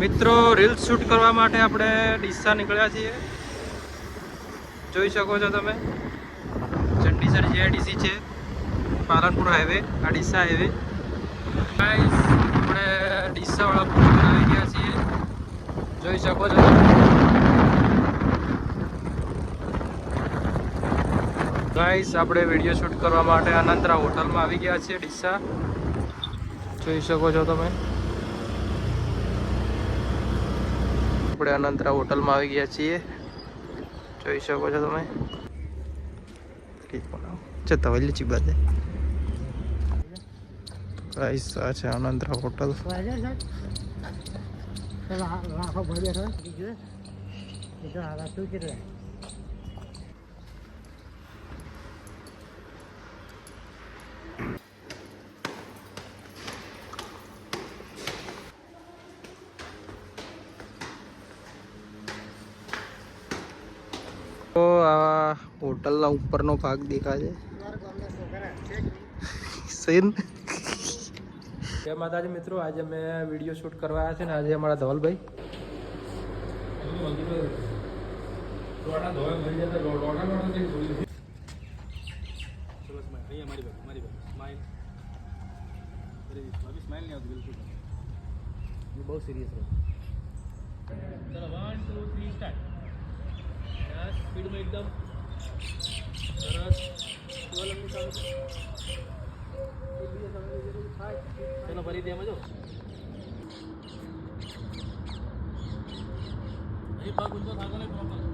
મિત્રો reels shoot કરવા માટે આપણે ડીસા નીકળ્યા છીએ. જોઈ શકો છો તમે ચંડીસર જીઆઈડીસી છે, પાલનપુર હાઈવે, આ ડીસા હાઈવે. ગાઈસ આપણે ડીસા વાળા પુલ પર આવી ગયા છીએ, જોઈ શકો છો. ગાઈસ આપણે વિડીયો શૂટ કરવા માટે અનંતરા હોટલમાં આવી ગયા છીએ ડીસા, જોઈ શકો છો તમે. આપણે અનંતરા હોટલમાં આવી ગયા છીએ, જોઈ શકો છો તમે. જતા હોય લીચી બાદ ગાઈસ આ છે અનંતરા હોટલ. તો આ હોટલના ઉપરનો ભાગ દેખાય છે. સીન. જય માતાજી મિત્રો, આજે અમે વિડીયો શૂટ કરવા આવ્યા છે ને આજે અમારા ધવલભાઈ બહુ સિરિયસ રહે. ચલો 1 2 3 સ્ટાર્ટ. સ્પીડ में एकदम સરસ. ચલો ફરી દે મજો. એ ભાગ ઊંચો થાકો ને પ્રોપર.